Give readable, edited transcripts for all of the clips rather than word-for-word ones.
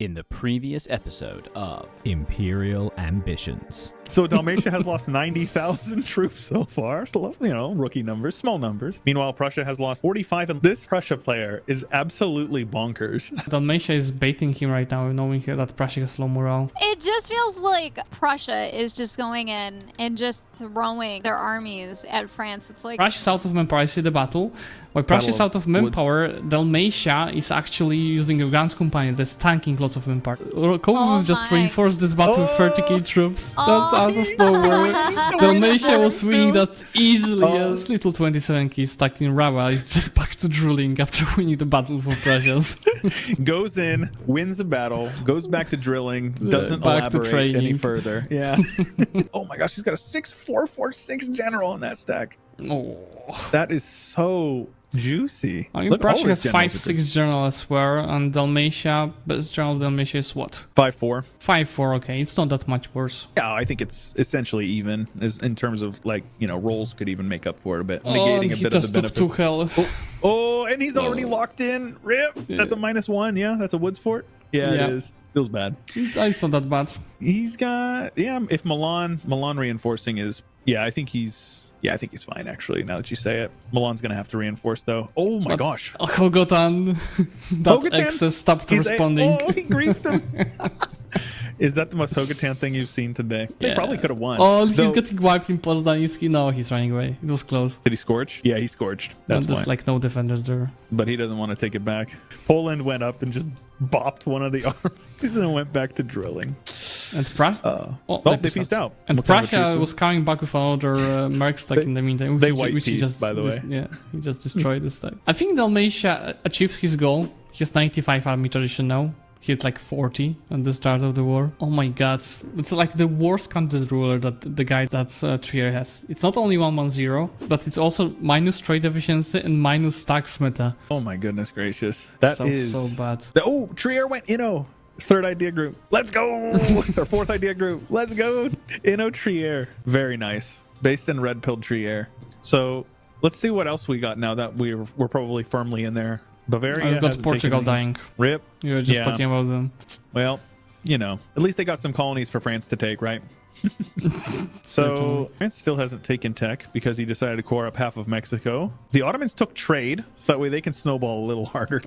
in the previous episode of Imperial Ambitions. So Dalmatia has lost 90,000 troops so far. So, rookie numbers, small numbers. Meanwhile, Prussia has lost 45, and this Prussia player is absolutely bonkers. Dalmatia is baiting him right now, knowing that Prussia has low morale. It just feels like Prussia is just going in and just throwing their armies at France. It's like Prussia's out of manpower. I see the battle. While Prussia's out of manpower, Dalmatia is actually using a Grand Company that's tanking lots of manpower. Koval just reinforced this battle with 30k troops. That's out of nowhere. Dalmatia was winning that easily. Yes, little 27k stuck in Rawa. He's just back to drilling after winning the battle for Prussians. Goes in, wins the battle, goes back to drilling, doesn't elaborate any further. Yeah. Oh my gosh, he's got a 6,446 general in that stack. Oh. That is so juicy. I mean, Prussia has 5-6 general as well, and Dalmatia, best general of Dalmatia is what? 5-4. 5-4, okay. It's not that much worse. Yeah, I think it's essentially even in terms of rolls could even make up for it a bit, negating a bit of the benefits. He just took 2 hell. Oh, and he's already locked in. Rip. Yeah. That's a -1. Yeah, that's a Woods Fort. Yeah, it is. Feels bad. It's not that bad. He's got if Milan reinforcing is I think he's fine actually, now that you say it. Milan's gonna have to reinforce though. Oh my gosh. Hogotan. That excess stopped responding. He griefed him. Is that the most Hogotan thing you've seen today? They probably could have won. Oh, he's getting wiped in Poznański. No, he's running away. It was close. Did he scorch? Yeah, he scorched. That's there's no defenders there. But he doesn't want to take it back. Poland went up and just bopped one of the armies and went back to drilling. And Prussia? They pieced out. And Prussia was coming back with another Merc stack in the meantime. They white-pieced, by the way. He just destroyed the stack. I think Dalmatia achieved his goal. He has 95 army tradition now. He had 40 at the start of the war. Oh my god. It's like the worst country ruler that the guy that Trier has. It's not only 110, but it's also minus trade efficiency and minus stacks meta. Oh my goodness gracious. That is so bad. Trier went Inno. Third idea group. Let's go. Or fourth idea group. Let's go. Inno Trier. Very nice. Based in red pilled Trier. So let's see what else we got now that we're probably firmly in there. Bavaria I've got Portugal dying. Rip. You were just talking about them. Well, at least they got some colonies for France to take, right? So France still hasn't taken tech because he decided to core up half of Mexico. The Ottomans took trade, so that way they can snowball a little harder.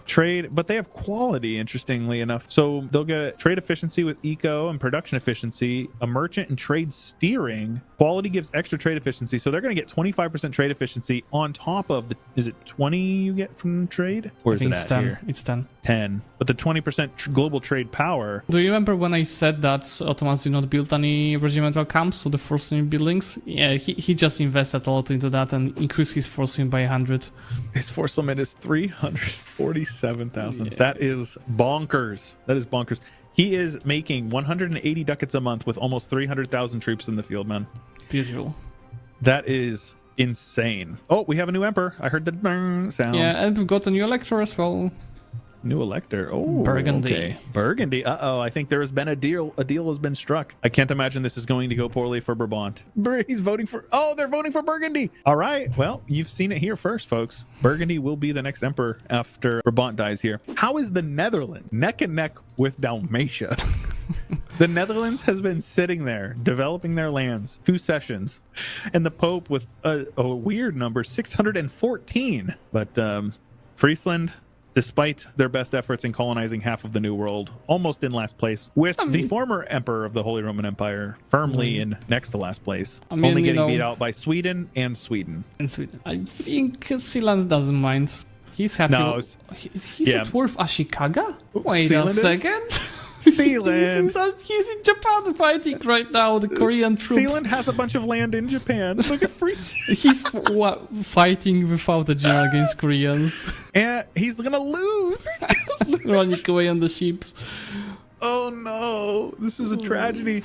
Trade, but they have quality, interestingly enough. So they'll get trade efficiency with eco and production efficiency, a merchant and trade steering. Quality gives extra trade efficiency, so they're going to get 25% trade efficiency on top of is it 20 you get from trade? Or is it at 10. Here? It's 10. 10. But the 20% global trade power. Do you remember when I said that Ottomans did not build any regimental camps, so the force unit buildings? Yeah, he just invested a lot into that and increased his force unit by 100. His force limit is 347,000. Yeah. That is bonkers. He is making 180 ducats a month with almost 300,000 troops in the field, man. Beautiful. That is insane. Oh, we have a new emperor. I heard the sound. Yeah, and we've got a new elector as well. New elector. Oh, Burgundy. Okay. Burgundy. I think there has been a deal. A deal has been struck. I can't imagine this is going to go poorly for Brabant. He's voting for. Oh, they're voting for Burgundy. All right. Well, you've seen it here first, folks. Burgundy will be the next emperor after Brabant dies here. How is the Netherlands neck and neck with Dalmatia? The Netherlands has been sitting there developing their lands 2 sessions, and the Pope with a weird number 614. But Friesland, despite their best efforts in colonizing half of the New World, almost in last place, with the former emperor of the Holy Roman Empire firmly in next to last place, only getting beat out by Sweden and Sweden. I think Sealand doesn't mind. He's happy. No, he's at war with Ashikaga? Wait a second. Sealand. He's in Japan fighting right now, the Korean troops. Sealand has a bunch of land in Japan. Look at He's fighting without a general against Koreans. And he's gonna lose. Running away on the ships. Oh Oh no, this is a tragedy.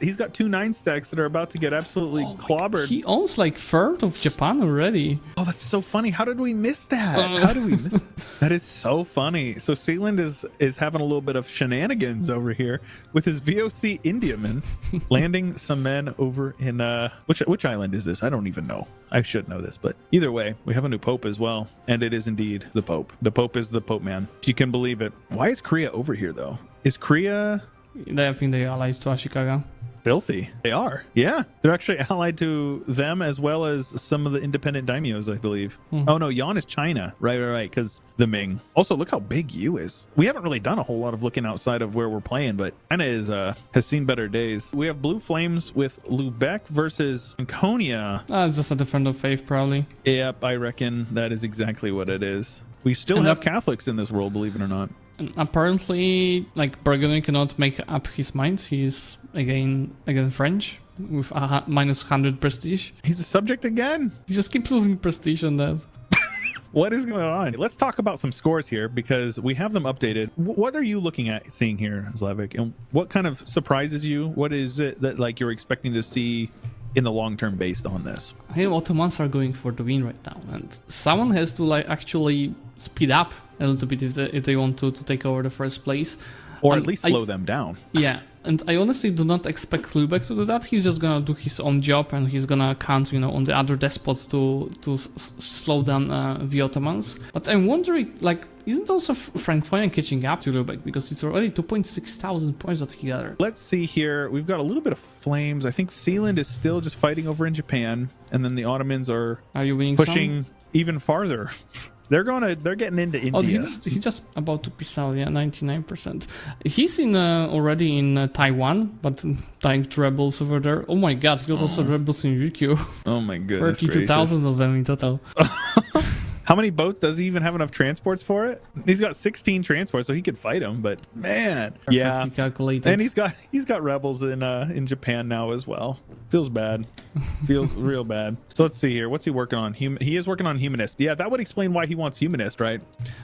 He's got 2 9 stacks that are about to get absolutely clobbered. He owns like third of Japan already. Oh, that's so funny. How did we miss that? How did we miss that? Is so funny. So Sealand is having a little bit of shenanigans over here with his VOC Indiaman landing some men over in which island is this? I don't even know. I should know this, but either way, we have a new pope as well, and it is indeed the pope. The pope is the pope man. If you can believe it. Why is Korea over here though? Is Korea? I think they are allies to Ashikaga. Filthy. They are. Yeah. They're actually allied to them as well as some of the independent daimyos, I believe. Oh no, Yan is China. Right. Because the Ming. Also, look how big Yu is. We haven't really done a whole lot of looking outside of where we're playing, but China has seen better days. We have Blue Flames with Lubeck versus Franconia. It's just a different of faith, probably. Yep, I reckon that is exactly what it is. We still have Catholics in this world, believe it or not. And apparently, like, Burgundy cannot make up his mind. He's again French with a minus 100 prestige. He's a subject again. He just keeps losing prestige on that. What is going on? Let's talk about some scores here because we have them updated. What are you looking at seeing here, Slavik? And what kind of surprises you? What is it that like you're expecting to see in the long term based on this? I think Ottomans are going for the win right now, and someone has to like actually speed up a little bit if they want to take over the first place, or at least slow them down. Yeah, and I honestly do not expect Lubeck to do that. He's just gonna do his own job, and he's gonna count, on the other despots to slow down the Ottomans. But I'm wondering, like, isn't also Franconia catching up to Lubeck because it's already 2.6 thousand points that he gathered? Let's see here. We've got a little bit of flames. I think Sealand is still just fighting over in Japan, and then the Ottomans are you winning pushing some? Even farther. They're getting into India. Oh, he's just about to peace out, 99%. He's already in Taiwan, but dying to rebels over there. Oh my god, he got also rebels in Ryukyu. Oh my goodness. 32,000 of them in total. How many boats? Does he even have enough transports for it? He's got 16 transports, so he could fight them. But man, yeah. Calculated. And he's got rebels in Japan now as well. Feels bad. Feels real bad. So let's see here. What's he working on? He is working on humanist. Yeah, that would explain why he wants humanist, right?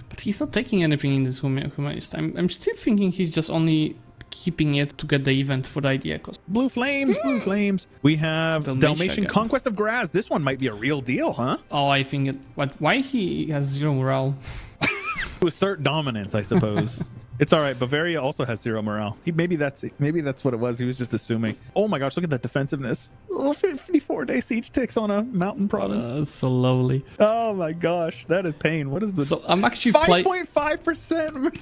But he's not taking anything in this humanist. I'm still thinking he's just only keeping it to get the event for the idea cost. Blue Flames, Blue Flames. We have Dalmatian Conquest of Graz. This one might be a real deal, huh? Oh, I think why he has 0 morale? To assert dominance, I suppose. It's all right. Bavaria also has 0 morale. Maybe that's what it was. He was just assuming. Oh my gosh, look at that defensiveness. 54-day siege ticks on a mountain province. That's so lowly. Oh my gosh, that is pain. What is the? So I'm actually 5.5%.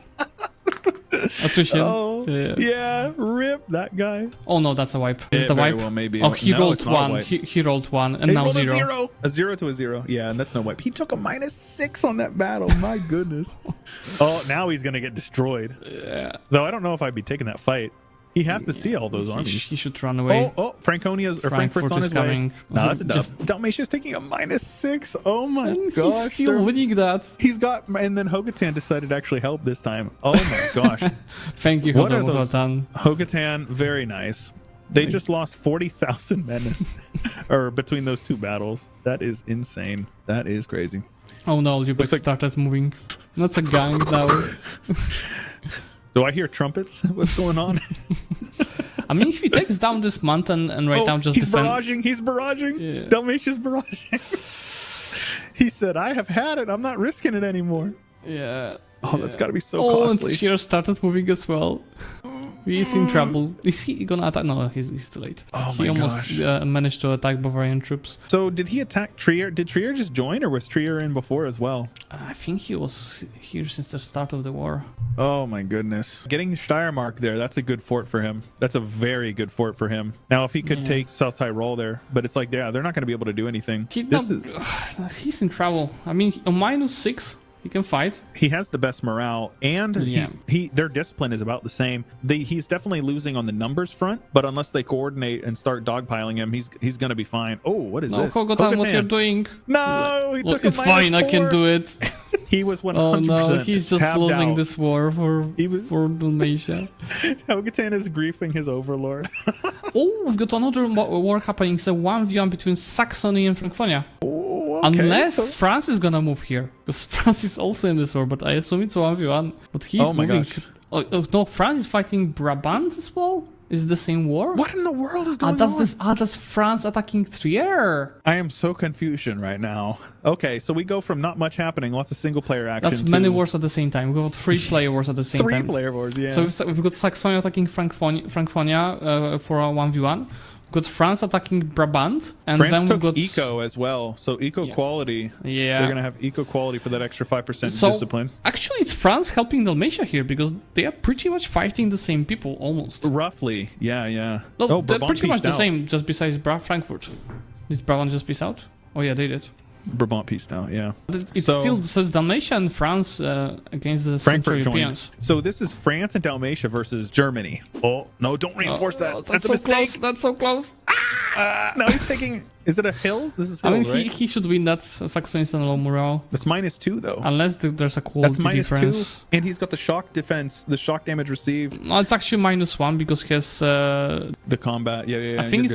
Attrition. Oh, yeah, rip that guy. Oh no, that's a wipe. Is it a wipe? Well, maybe. Oh, he no, rolled one. He rolled one, and now 0. A 0 to a 0. Yeah, and that's no wipe. He took a -6 on that battle. My goodness. Oh, now he's gonna get destroyed. Yeah. Though I don't know if I'd be taking that fight. He has to see all those armies. He should run away. Oh, Frankfurt's on his way. No, that's a dub. Dalmatia's taking a -6. Oh my gosh. He's still winning that. He's got, and then Hogatan decided to actually help this time. Oh my gosh. Thank you, Hogatan. Hogatan, very nice. They just lost 40,000 men or between those two battles. That is insane. That is crazy. Oh no, Lubeck started moving. That's a gang now. Do I hear trumpets? What's going on? I mean, if he takes down this mountain and now just defend... He's barraging. Yeah. Dalmatia's barraging. He said, I have had it. I'm not risking it anymore. Yeah. Oh, that's got to be so costly. And Cheer started moving as well. He's in trouble. Is he gonna attack? No, he's too late. Oh my gosh. He almost managed to attack Bavarian troops. So did he attack Trier? Did Trier just join, or was Trier in before as well? I think he was here since the start of the war. Oh my goodness. Getting Steiermark there, that's a good fort for him. That's a very good fort for him. Now, if he could take South Tyrol there, but it's like, yeah, they're not going to be able to do anything. He's in trouble. I mean, a -6. He can fight. He has the best morale, and their discipline is about the same. He's definitely losing on the numbers front, but unless they coordinate and start dogpiling him, he's going to be fine. Oh, what is this? Hogatan, what you're doing? No, he took it's fine. -4. I can do it. He was 100%. Oh no, he's just losing this war for Dalmatia. Hogatan is griefing his overlord. Oh, we've got another war happening. It's a 1v1 between Saxony and Franconia. Oh, okay. Unless France is gonna move here, because France is also in this war, but I assume it's 1v1. But he's moving. Gosh. Oh, no, France is fighting Brabant as well? Is it the same war? What in the world is going on? That's France attacking Trier. I am so confusion right now. Okay, so we go from not much happening, lots of single player action. That's many wars at the same time. We've got 3 player wars at the same time. 3 player wars, yeah. So we've got Saxony attacking Francophonia for a 1v1. We've got France attacking Brabant, and France then we've took got eco as well. So eco quality. Yeah, they're gonna have eco quality for that extra 5% so, discipline. Actually, it's France helping Dalmatia here because they are pretty much fighting the same people almost. Roughly, yeah. No, they're pretty much the same, just besides Frankfurt. Did Brabant just peace out? Oh yeah, they did. Brabant peaced out, yeah. It's still it's Dalmatia and France against the Central Europeans. So this is France and Dalmatia versus Germany. Oh no! Don't reinforce that. That's a mistake. Close. That's so close. No, he's taking. Is it a hills? This is hills, I mean, right? he should win. That's Saxony is low morale. That's -2 though. Unless there's a quality difference. difference. 2, and he's got the shock defense, the shock damage received. No, it's actually -1 because he has the combat. Yeah. I think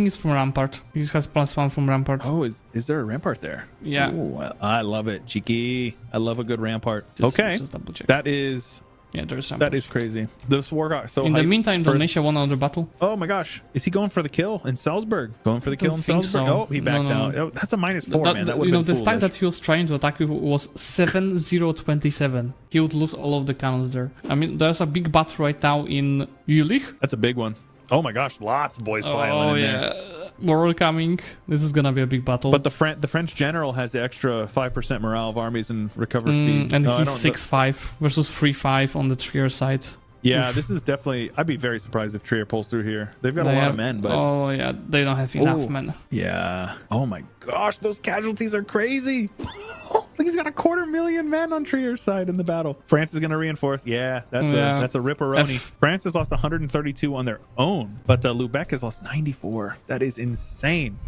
it's from Rampart. He has +1 from Rampart. Oh, is there a Rampart there? Yeah. Ooh, I love it, cheeky. I love a good Rampart. Just Just double check. that is. Yeah, there's Rampart. That is crazy. This war got so. In the meantime, Dalmatia won another battle. Oh my gosh, is he going for the kill in Salzburg? Going for the kill in Salzburg? So. Oh, he backed out. Oh, that's a -4, man. That would have been the stack that he was trying to attack with was 7-0-27. He would lose all of the cannons there. I mean, there's a big battle right now in Jülich. That's a big one. Oh my gosh, lots of boys piling in there. More coming. This is gonna be a big battle. But the French general has the extra 5% morale of armies and recover speed. And he's 6-5 versus 3-5 on the Trier side. Yeah, this is definitely. I'd be very surprised if Trier pulls through here. They've got a lot of men, but oh yeah, they don't have enough men. Yeah. Oh my gosh, those casualties are crazy. Look, he's got 250,000 men on Trier's side in the battle. France is going to reinforce. Yeah, that's a ripperoni. France has lost 132 on their own, but Lubeck has lost 94. That is insane.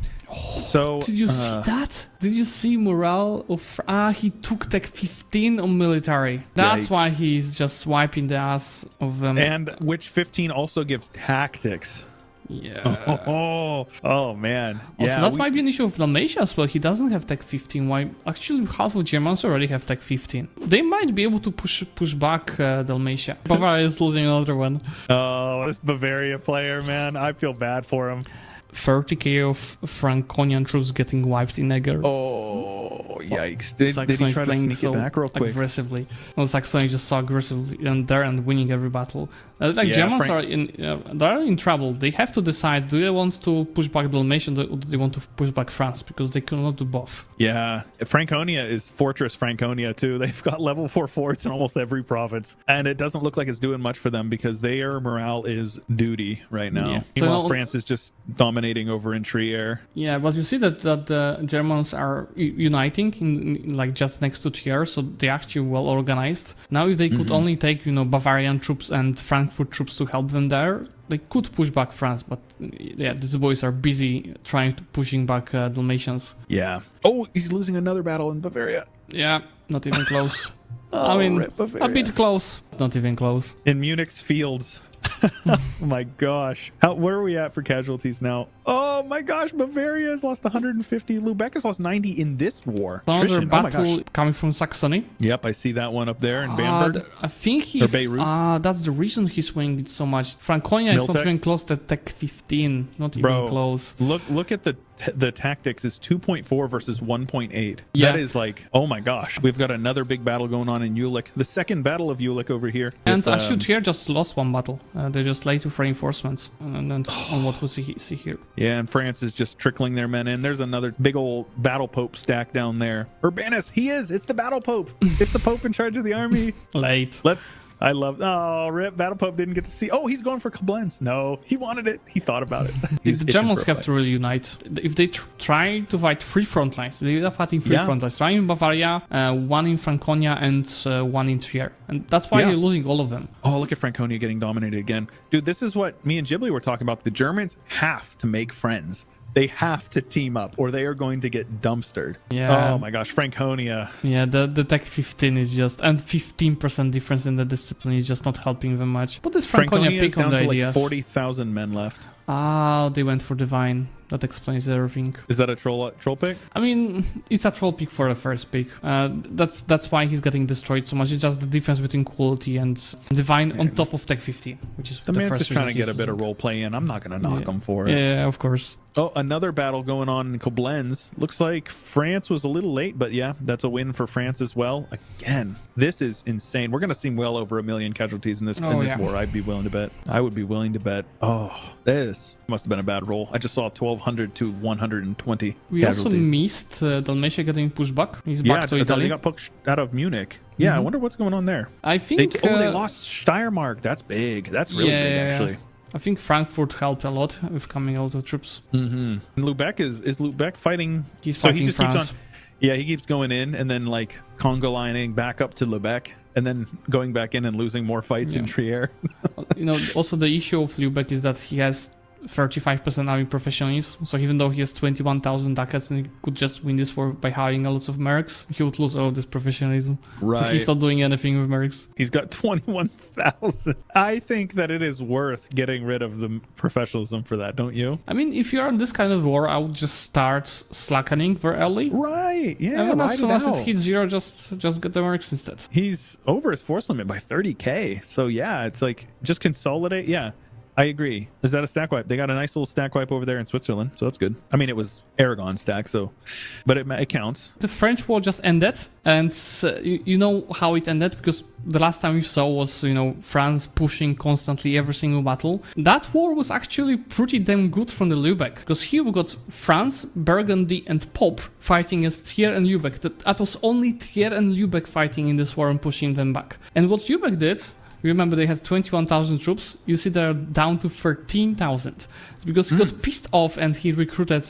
So did you see that? Did you see morale of? He took tech 15 on military. That's why he's just wiping the ass of them. And which 15 also gives tactics. Yeah. Oh man. Yeah. So that might be an issue of Dalmatia as well. He doesn't have tech 15. Why? Actually, half of Germans already have tech 15. They might be able to push back Dalmatia. Bavaria is losing another one. Oh, this Bavaria player, man. I feel bad for him. 30k of Franconian troops getting wiped in Eger. Oh, yikes. Did he try to sneak it back real quick? Aggressively. Well, Saxony just so aggressively and there and winning every battle. Germans are they're in trouble. They have to decide, do they want to push back Dalmatia or do they want to push back France? Because they cannot do both. Yeah. Franconia is Fortress Franconia too. They've got level 4 forts in almost every province. And it doesn't look like it's doing much for them because their morale is duty right now. Yeah. Meanwhile, France is just dominating over in Trier. Yeah, but you see that the Germans are uniting in like just next to Trier, so they're actually well organized. Now if they could only take, Bavarian troops and Frankfurt troops to help them there, they could push back France, but yeah, these boys are busy trying to pushing back Dalmatians. Yeah. Oh, he's losing another battle in Bavaria. Yeah, not even close. Oh, I mean, a bit close, not even close. In Munich's fields. Oh my gosh. Where are we at for casualties now? Oh my gosh, Bavaria has lost 150. Lubeck has lost 90 in this war. Another battle coming from Saxony. Yep, I see that one up there in Bamberg. I think he's that's the reason he's winning it so much. Franconia is not even close to tech 15. Not even close. Look at the tactics is 2.4 versus 1.8. Yeah. That is like, oh my gosh. We've got another big battle going on in Jülich. The second battle of Jülich over here. And actually Trier just lost one battle. They're just late for reinforcements and on what we see here. Yeah, and France is just trickling their men in. There's another big old battle pope stack down there. Urbanus, it's the battle pope. It's the pope in charge of the army. Late. I love. Oh, rip! Battle Pope didn't get to see. Oh, he's going for Koblenz. No, he wanted it. He thought about it. The Germans have to really unite. If they try to fight 3 front lines, they are fighting 3 front lines. One in Bavaria, one in Franconia, and one in Trier. And that's why they're losing all of them. Oh, look at Franconia getting dominated again. Dude, this is what me and Ghibli were talking about. The Germans have to make friends. They have to team up or they are going to get dumpstered. Yeah. Oh my gosh, Franconia. Yeah, the tech 15 is just, and 15% difference in the discipline is just not helping them much. But this Franconia pick on the ideas. Like 40,000 men left. Ah, they went for Divine. that explains everything. Is that a troll pick? I mean, it's a troll pick for the first pick. That's why he's getting destroyed so much. It's just the difference between quality and Divine on top of Tech 50, which is the man's just trying to get a bit of role play in. I'm not going to knock him for it. Yeah, of course. Oh, another battle going on in Koblenz. Looks like France was a little late, but yeah, that's a win for France as well. Again, this is insane. We're going to see well over 1 million casualties in this war. I'd be willing to bet. I would be willing to bet. Oh, this must have been a bad roll. I just saw 1,200 to 120 We casualties. also missed Dalmatia getting pushed back. He's back to Italy. They got pushed out of Munich. Yeah, I wonder what's going on there. I think... they lost Steiermark. That's big. That's really big, actually. I think Frankfurt helped a lot with coming out of troops. And Lubeck is Lubeck fighting? He's fighting France. He keeps going in and then like conga lining back up to Lubeck and then going back in and losing more fights in Trier. Also the issue of Lubeck is that he has 35% army professionalism. So even though he has 21,000 ducats and he could just win this war by hiring a lot of mercs, he would lose all of this professionalism. Right. So he's not doing anything with mercs. He's got 21,000. I think that it is worth getting rid of the professionalism for that, don't you? I mean, if you're in this kind of war, I would just start slackening very early. Right. Yeah. And then as soon as it hits 0, just get the mercs instead. He's over his force limit by 30k. So yeah, it's like just consolidate. Yeah. I agree. Is that a stack wipe? They got a nice little stack wipe over there in Switzerland, so that's good. I mean, it was Aragon stack, but it counts. The French war just ended, and you know how it ended, because the last time we saw was, France pushing constantly every single battle. That war was actually pretty damn good from the Lubeck, because here we got France, Burgundy, and Pop fighting as Thiers and Lubeck. That was only Thiers and Lubeck fighting in this war and pushing them back. And what Lubeck did... Remember, they had 21,000 troops. You see, they're down to 13,000. It's because he got pissed off and he recruited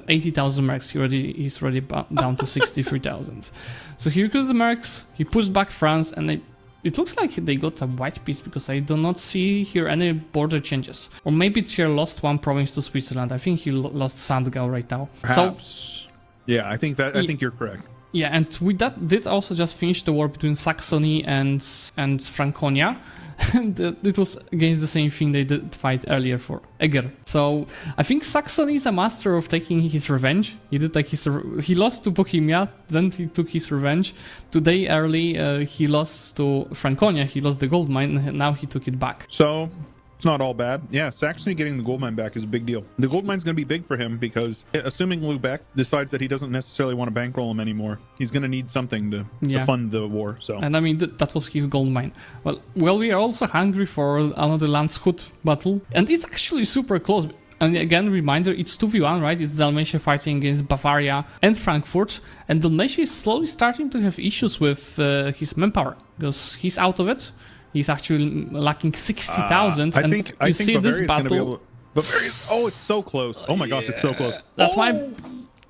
80,000 mercs. He's already down to 63,000. So he recruited the mercs, he pushed back France, and it looks like they got a white piece because I do not see here any border changes. Or maybe Thiers lost one province to Switzerland. I think he lost Sandgau right now. Perhaps. So, yeah, I think you're correct. Yeah, and with that did also just finish the war between Saxony and Franconia. And it was against the same thing they did fight earlier for Eger. So I think Saxony is a master of taking his revenge. He did he lost to Bohemia, then he took his revenge. Today early he lost to Franconia. He lost the gold mine, and now he took it back. So it's not all bad. Yeah, Saxony getting the gold mine back is a big deal. The gold mine's going to be big for him because assuming Lubeck decides that he doesn't necessarily want to bankroll him anymore, he's going to need something to fund the war. So, and I mean, that was his gold mine. Well, we are also hungry for another Landshut battle. And it's actually super close. And again, reminder, it's 2v1, right? It's Dalmatia fighting against Bavaria and Frankfurt. And Dalmatia is slowly starting to have issues with his manpower because he's out of it. He's actually lacking 60,000. I think see Bavaria's this battle. It's so close. Oh my gosh, it's so close. That's why.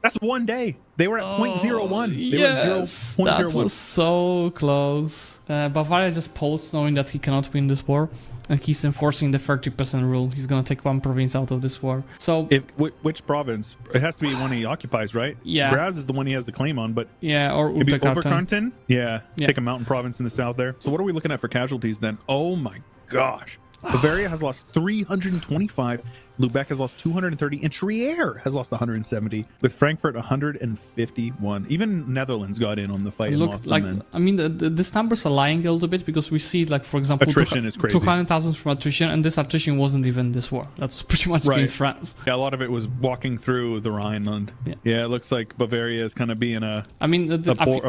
That's 1 day. They were at 0.01. Yes, that was so close. Bavaria just paused, knowing that he cannot win this war. And he's enforcing the 30% rule. He's going to take one province out of this war. So, which province? It has to be one he occupies, right? Yeah. Graz is the one he has the claim on, but or maybe Oberkarten. Yeah, take a mountain province in the south there. So what are we looking at for casualties then? Oh my gosh. Bavaria has lost 325. Lubeck has lost 230, and Trier has lost 170, with Frankfurt 151. Even Netherlands got in on the fight and lost some men. I mean, these numbers are lying a little bit because we see, like, for example, attrition is crazy. 200,000 from attrition, and this attrition wasn't even this war. That was pretty much against France. Yeah, a lot of it was walking through the Rhineland. Yeah, it looks like Bavaria is kind of being a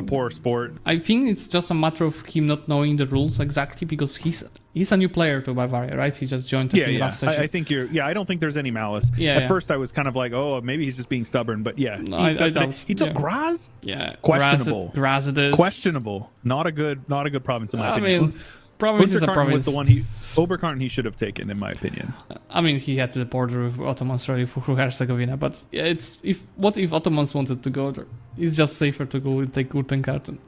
poor sport. I think it's just a matter of him not knowing the rules exactly because he's a new player to Bavaria, right? He just joined last session. I think I don't think there's any malice. At first I was kind of like, oh, maybe he's just being stubborn, but he took Graz. Questionable. Graz it is questionable. Not a good province in my opinion. I mean, province is a province. Was the one Oberkarten he should have taken, in my opinion. I mean, he had the border with Ottomans ready through Herzegovina, but what if Ottomans wanted to go there? It's just safer to go and take Urtenkarten.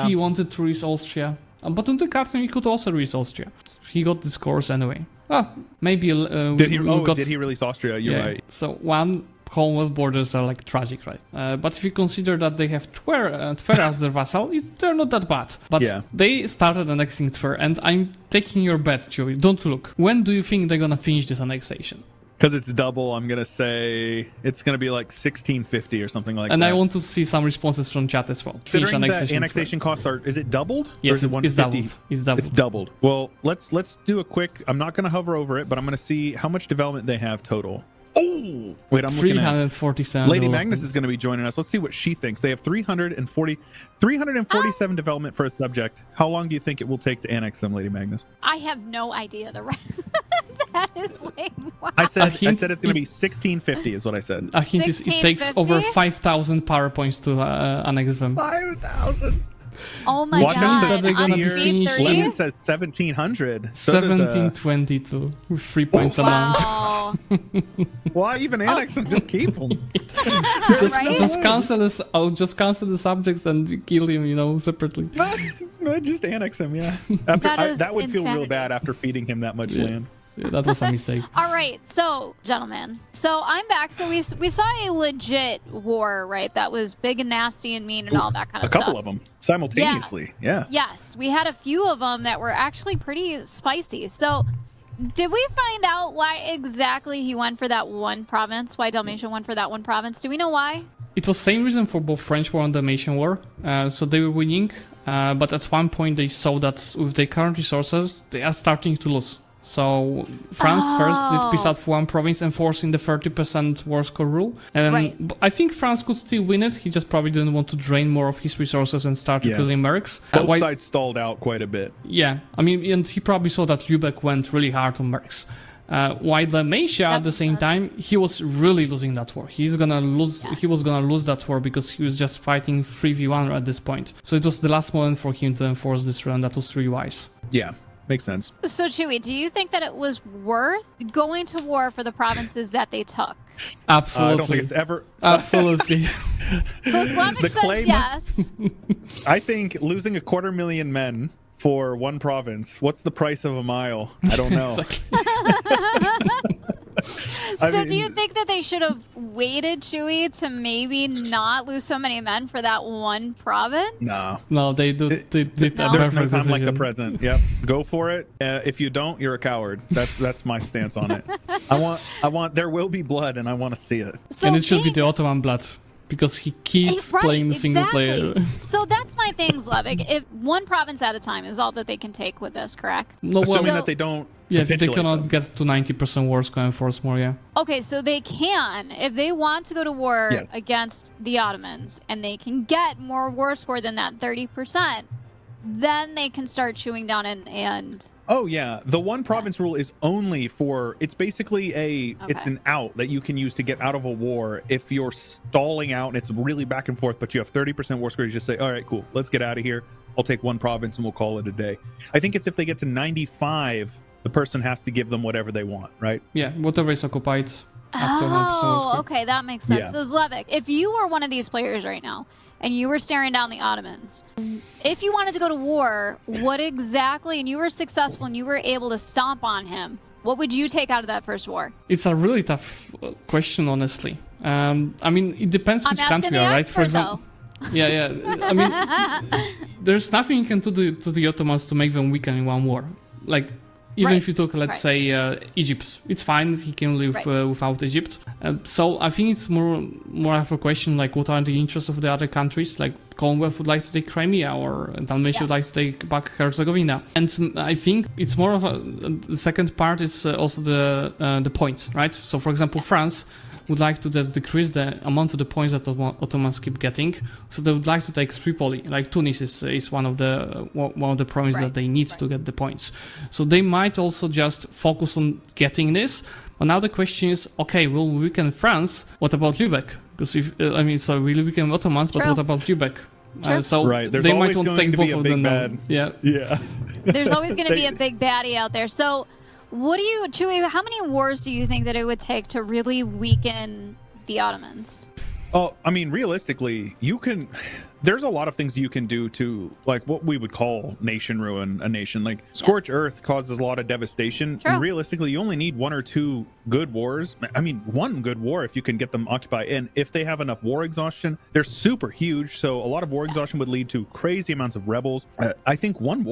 He wanted to reach Austria. But Urtenkarten, he could also reach Austria. He got this course anyway. Well, maybe did he release Austria? You're right. So one Commonwealth borders are like tragic, right? But if you consider that they have Tver as their vassal, they're not that bad. But they started annexing Tver, and I'm taking your bet, Joey. Don't look. When do you think they're gonna finish this annexation? Because it's double, I'm going to say it's going to be like 1650 or something like and that. I want to see some responses from chat as well. Considering that annexation costs are, is it doubled? Yes, or is it it's doubled. It's doubled. It's doubled. Well, let's do a quick, I'm not going to hover over it, but I'm going to see how much development they have total. Oh, wait, I'm looking at 347. Lady Magnus is going to be joining us. Let's see what she thinks. They have 347 development for a subject. How long do you think it will take to annex them, Lady Magnus? I have no idea. That is like, wow. I said it's going to be 1650 is what I said. A hint is it takes over 5,000 power points to annex them. 5,000. Oh my Watch god. out, they're gonna On be speed finished. 3? Lemon says 1700. So 1722 with 3 points amount. Wow. Why even annex them? Just keep them. Right? Just cancel this. I'll just cancel the subjects and kill him, separately. No, just annex him, yeah. After, that would feel real insanity. bad after feeding him that much land. Yeah, that was a mistake. All right, so gentlemen, so I'm back. So we saw a legit war, right? That was big and nasty and mean and all that kind of A stuff. couple of them simultaneously, yeah. Yes, we had a few of them that were actually pretty spicy. So did we find out why exactly he went for that one province? Why Dalmatia went for that one province? Do we know why? It was same reason for both French War and Dalmatian War. So they were winning, but at one point they saw that with their current resources, they are starting to lose. So France first did peace out for one province, enforcing the 30% war score rule. Right. I think France could still win it. He just probably didn't want to drain more of his resources and start killing mercs. Both sides stalled out quite a bit. Yeah, I mean, and he probably saw that Lübeck went really hard on mercs. While Dalmatia, at the same time, he was really losing that war. He's gonna lose. Yes. He was gonna lose that war because he was just fighting 3v1 at this point. So it was the last moment for him to enforce this run. That was really wise. Yeah, makes sense. So Chewy, do you think that it was worth going to war for the provinces that they took? Absolutely. I don't think it's ever. Absolutely. So Slavic says claim- yes. I think losing 250,000 men for one province. What's the price of a mile? I don't know. So do you think that they should have waited, Chewy, to maybe not lose so many men for that one province? No, they did a There's no perfect time like the decision. present. Yep, go for it. If you don't, you're a coward. That's my stance on it. I want. There will be blood, and I want to see it. So And it should be being- the Ottoman blood. Because he keeps Right, playing the single exactly. player. So that's my thing, Slavic. If one province at a time is all that they can take with this, correct? No, well, Assuming So- that they don't. yeah, if they capitulate, cannot though. get to 90% war score and force more, yeah. Okay, so they can, if they want to go to war Yes. against the Ottomans, and they can get more war score than that 30%, then they can start chewing down and Oh yeah, the one province rule is only for. It's basically it's an out that you can use to get out of a war if you're stalling out and it's really back and forth, but you have 30% war score. You just say, all right, cool, let's get out of here. I'll take one province and we'll call it a day. I think it's if they get to 95, the person has to give them whatever they want, right? Yeah, whatever is occupied up to 100% war Oh, score. okay, that makes sense. Yeah. So Slavic, if you were one of these players right now and you were staring down the Ottomans, if you wanted to go to war, what exactly, and you were successful and you were able to stomp on him, what would you take out of that first war? It's a really tough question, honestly. I mean, it depends I'm which asking country the you are, right? expert, For example, yeah. I mean, there's nothing you can do to the Ottomans to make them weaken in one war. Like, even Right, if you took, let's say, Egypt, it's fine. He can live Right. without Egypt. So I think it's more of a question like, what are the interests of the other countries? Like, Commonwealth would like to take Crimea, or Dalmatia would like to take back Herzegovina. And I think it's more of the second part is also the points, right? So, for example, France would like to just decrease the amount of the points that Ottomans keep getting. So they would like to take Tripoli. Like Tunis is one of the provinces that they need to get the points. So they might also just focus on getting this. But now the question is, okay, will we weaken France? What about Lübeck? Because we'll weaken Ottomans, but True. what about Lübeck? True. So Right, there's they might always want to going take to both be a of big them. bad. Yeah. Yeah. There's always going to be a big baddie out there. So Chewy, how many wars do you think that it would take to really weaken the Ottomans? Oh, I mean, realistically, you can. there's a lot of things you can do to, like, what we would call nation ruin a nation. Like Scorch Earth causes a lot of devastation. True. And realistically, you only need 1 or 2 good wars. I mean, 1 good war if you can get them occupied. And if they have enough war exhaustion, they're super huge. So a lot of war exhaustion would lead to crazy amounts of rebels. I think one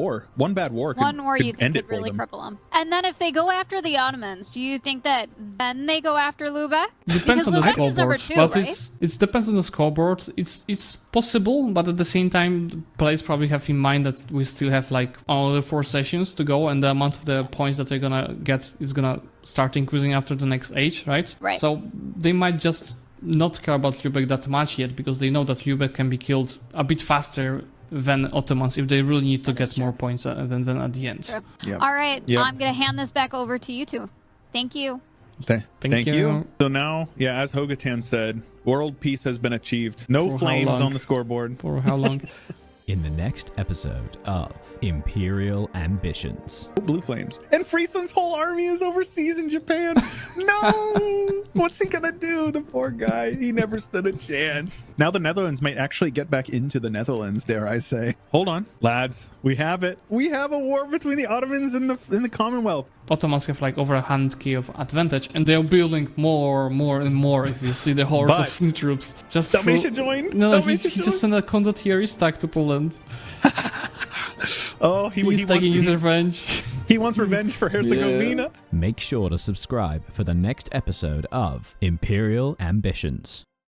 bad war could, you think end it could for really them. cripple them. And then if they go after the Ottomans, do you think that then they go after Lubeck? Depends Because on the Lubeck is number scoreboard, 2, but right? it depends on the scoreboard. It's possible, but at the same time, the players probably have in mind that we still have like another 4 sessions to go, and the amount of the points that they're gonna get is gonna start increasing after the next age, right? Right. So they might just not care about Lubeck that much yet, because they know that Lubeck can be killed a bit faster than Ottomans if they really need to get more points than at the end. True. Yep. All right, Yep. I'm going to hand this back over to you two. Thank you. Thank you. So now, yeah, as Hogatan said, world peace has been achieved. No For how flames long? on the scoreboard. For how long? In the next episode of Imperial Ambitions. Blue flames. And Friesland's whole army is overseas in Japan. No! What's he gonna do? The poor guy. He never stood a chance. Now the Netherlands might actually get back into the Netherlands, dare I say. Hold on, lads. We have it. We have a war between the Ottomans and the Commonwealth. Ottomans have like over 100k of advantage, and they're building more and more. If you see the hordes But of food troops, just Dalmatia joined. No, he Dalmatia just sent a condottieri stack to Poland. Oh, He's taking his revenge. He wants revenge for Herzegovina. Make sure to subscribe for the next episode of Imperial Ambitions.